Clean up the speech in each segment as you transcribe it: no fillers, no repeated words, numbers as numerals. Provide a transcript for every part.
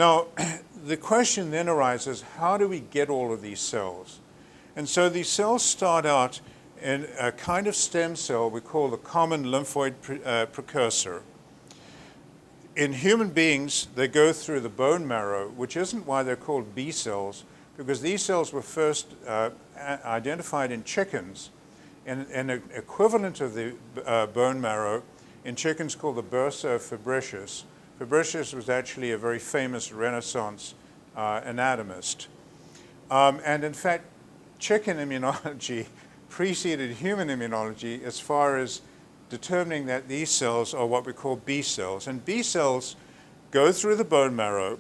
Now, the question then arises, how do we get all of these cells? And so these cells start out in a kind of stem cell we call the common lymphoid precursor. In human beings, they go through the bone marrow, which isn't why they're called B cells, because these cells were first identified in chickens, and an equivalent of the bone marrow in chickens called the bursa fabricius. Fabricius was actually a very famous Renaissance anatomist. And in fact, chicken immunology preceded human immunology as far as determining that these cells are what we call B cells. And B cells go through the bone marrow,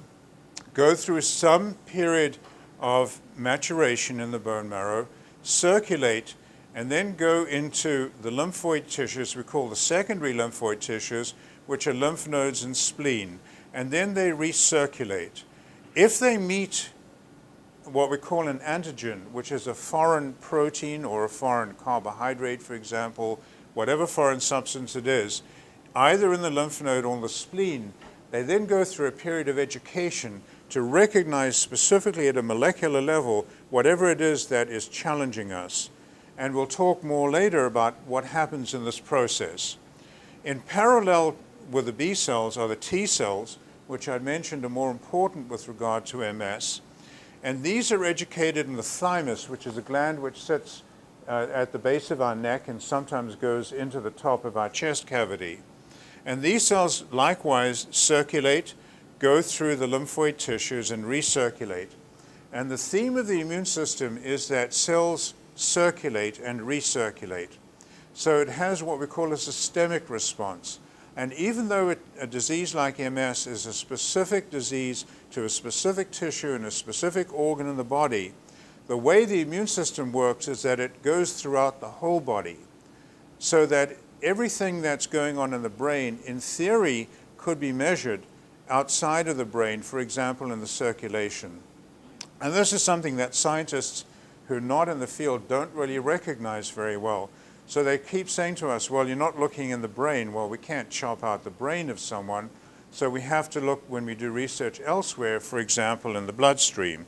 go through some period of maturation in the bone marrow, circulate, and then go into the lymphoid tissues we call the secondary lymphoid tissues, which are lymph nodes and spleen, and then they recirculate. If they meet what we call an antigen, which is a foreign protein or a foreign carbohydrate, for example, whatever foreign substance it is, either in the lymph node or the spleen, they then go through a period of education to recognize specifically at a molecular level whatever it is that is challenging us. And we'll talk more later about what happens in this process. In parallel with the B cells are the T cells, which I mentioned are more important with regard to MS. And these are educated in the thymus, which is a gland which sits at the base of our neck and sometimes goes into the top of our chest cavity. And these cells likewise circulate, go through the lymphoid tissues and recirculate. And the theme of the immune system is that cells circulate and recirculate. So it has what we call a systemic response. And even though a disease like MS is a specific disease to a specific tissue and a specific organ in the body, the way the immune system works is that it goes throughout the whole body, so that everything that's going on in the brain, in theory, could be measured outside of the brain, for example, in the circulation. And this is something that scientists who are not in the field don't really recognize very well. So they keep saying to us, well, you're not looking in the brain. Well, we can't chop out the brain of someone, so we have to look when we do research elsewhere, for example, in the bloodstream.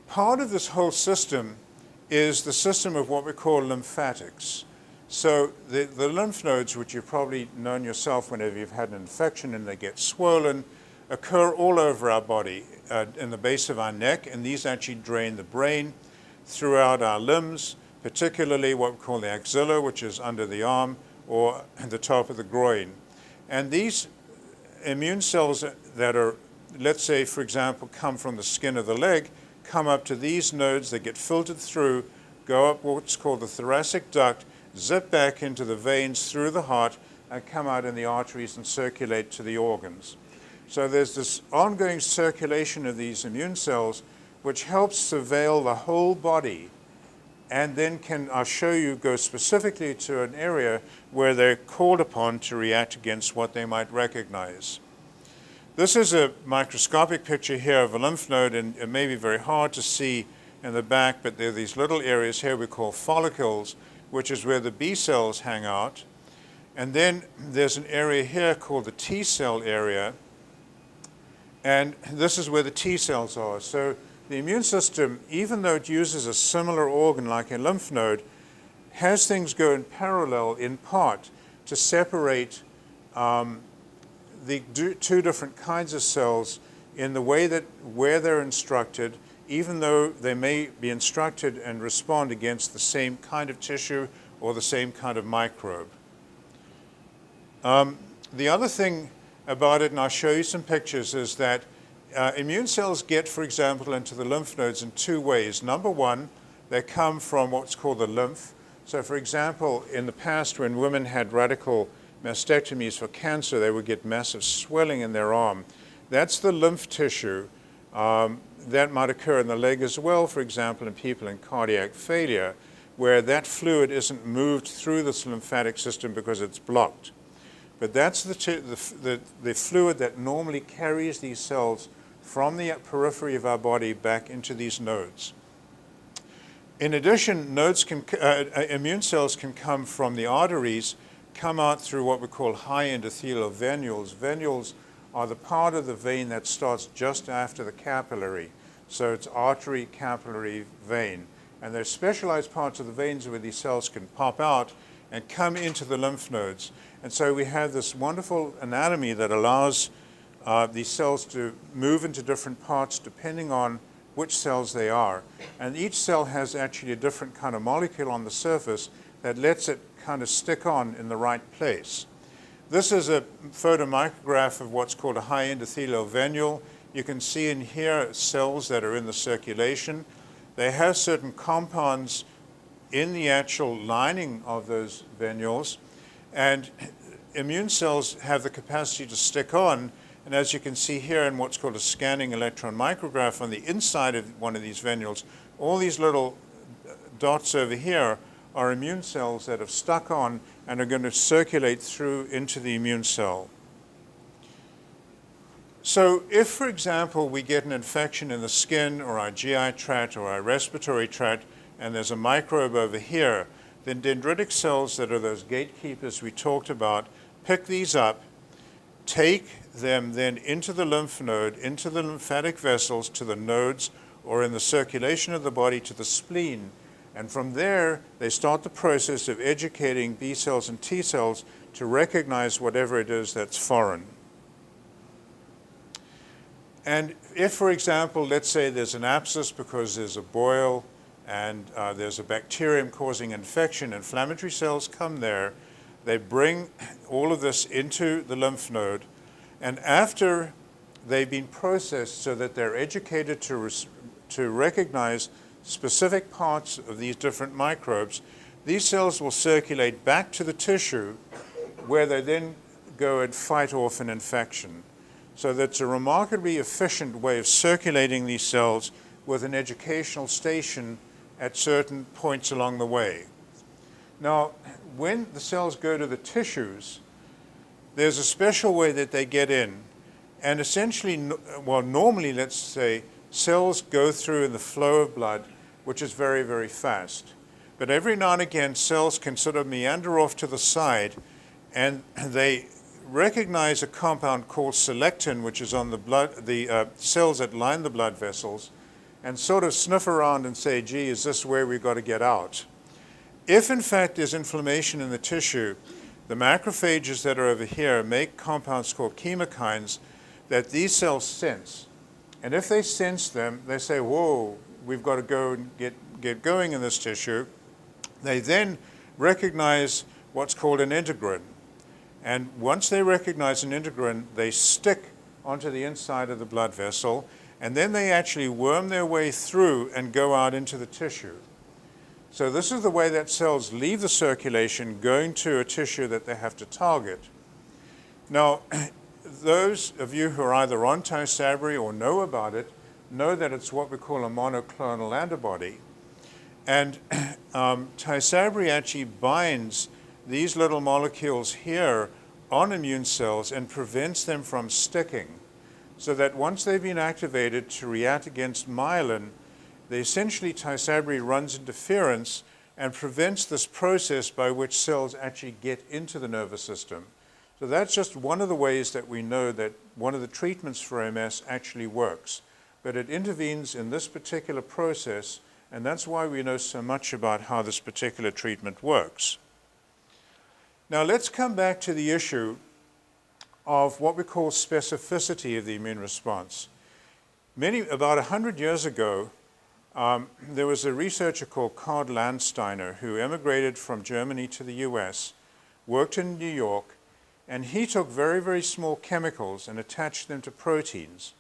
Part of this whole system is the system of what we call lymphatics. So the lymph nodes, which you've probably known yourself whenever you've had an infection and they get swollen, occur all over our body, in the base of our neck, and these actually drain the brain throughout our limbs, particularly what we call the axilla, which is under the arm, or at the top of the groin. And these immune cells that are, let's say, for example, come from the skin of the leg, come up to these nodes, they get filtered through, go up what's called the thoracic duct, zip back into the veins through the heart, and come out in the arteries and circulate to the organs. So there's this ongoing circulation of these immune cells which helps surveil the whole body, and then can, I'll show you, go specifically to an area where they're called upon to react against what they might recognize. This is a microscopic picture here of a lymph node, and it may be very hard to see in the back, but there are these little areas here we call follicles, which is where the B cells hang out. And then there's an area here called the T cell area, and this is where the T cells are. So the immune system, even though it uses a similar organ like a lymph node, has things go in parallel in part to separate the two different kinds of cells in the way that where they're instructed, even though they may be instructed and respond against the same kind of tissue or the same kind of microbe. The other thing about it, and I'll show you some pictures, is that immune cells get, for example, into the lymph nodes in two ways. Number one, they come from what's called the lymph. So, for example, in the past when women had radical mastectomies for cancer, they would get massive swelling in their arm. That's the lymph tissue. That might occur in the leg as well, for example, in people in cardiac failure, where that fluid isn't moved through this lymphatic system because it's blocked. But that's the fluid that normally carries these cells from the periphery of our body back into these nodes. In addition, immune cells can come from the arteries, come out through what we call high endothelial venules. Venules are the part of the vein that starts just after the capillary. So it's artery, capillary, vein. And there's specialized parts of the veins where these cells can pop out and come into the lymph nodes. And so we have this wonderful anatomy that allows these cells to move into different parts depending on which cells they are. And each cell has actually a different kind of molecule on the surface that lets it kind of stick on in the right place. This is a photomicrograph of what's called a high endothelial venule. You can see in here cells that are in the circulation. They have certain compounds in the actual lining of those venules, and immune cells have the capacity to stick on. And as you can see here in what's called a scanning electron micrograph on the inside of one of these venules, all these little dots over here are immune cells that have stuck on and are going to circulate through into the immune cell. So if, for example, we get an infection in the skin or our GI tract or our respiratory tract, and there's a microbe over here, then dendritic cells that are those gatekeepers we talked about pick these up, take them then into the lymph node, into the lymphatic vessels, to the nodes, or in the circulation of the body to the spleen. And from there, they start the process of educating B cells and T cells to recognize whatever it is that's foreign. And if, for example, let's say there's an abscess because there's a boil and there's a bacterium causing infection, inflammatory cells come there, they bring all of this into the lymph node, and after they've been processed so that they're educated to recognize specific parts of these different microbes, these cells will circulate back to the tissue where they then go and fight off an infection. So that's a remarkably efficient way of circulating these cells with an educational station at certain points along the way. Now, when the cells go to the tissues, there's a special way that they get in. And essentially, well, normally, let's say, cells go through in the flow of blood, which is very, very fast. But every now and again, cells can sort of meander off to the side, and they recognize a compound called selectin, which is on the cells that line the blood vessels, and sort of sniff around and say, gee, is this where we've got to get out? If, in fact, there's inflammation in the tissue, the macrophages that are over here make compounds called chemokines that these cells sense. And if they sense them, they say, whoa, we've got to go and get going in this tissue. They then recognize what's called an integrin. And once they recognize an integrin, they stick onto the inside of the blood vessel, and then they actually worm their way through and go out into the tissue. So this is the way that cells leave the circulation, going to a tissue that they have to target. Now, those of you who are either on Tysabri or know about it, know that it's what we call a monoclonal antibody. And Tysabri actually binds these little molecules here on immune cells and prevents them from sticking, so that once they've been activated to react against myelin, essentially Tysabri runs interference and prevents this process by which cells actually get into the nervous system. So that's just one of the ways that we know that one of the treatments for MS actually works. But it intervenes in this particular process, and that's why we know so much about how this particular treatment works. Now let's come back to the issue of what we call specificity of the immune response. About 100 years ago, there was a researcher called Karl Landsteiner who emigrated from Germany to the US, worked in New York, and he took very, very small chemicals and attached them to proteins.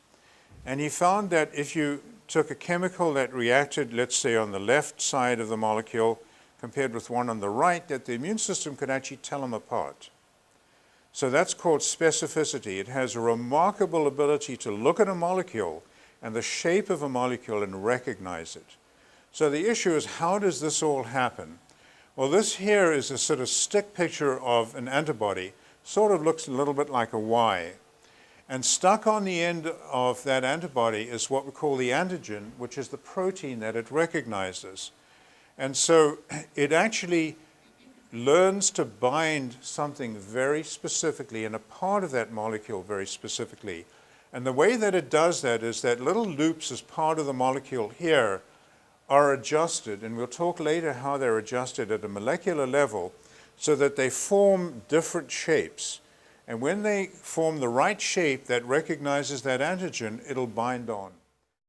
And he found that if you took a chemical that reacted, let's say, on the left side of the molecule compared with one on the right, that the immune system could actually tell them apart. So that's called specificity. It has a remarkable ability to look at a molecule and the shape of a molecule and recognize it. So the issue is, how does this all happen? Well, this here is a sort of stick picture of an antibody. Sort of looks a little bit like a Y. And stuck on the end of that antibody is what we call the antigen, which is the protein that it recognizes. And so it actually learns to bind something very specifically and a part of that molecule very specifically. And the way that it does that is that little loops as part of the molecule here are adjusted, and we'll talk later how they're adjusted at a molecular level so that they form different shapes. And when they form the right shape that recognizes that antigen, it'll bind on.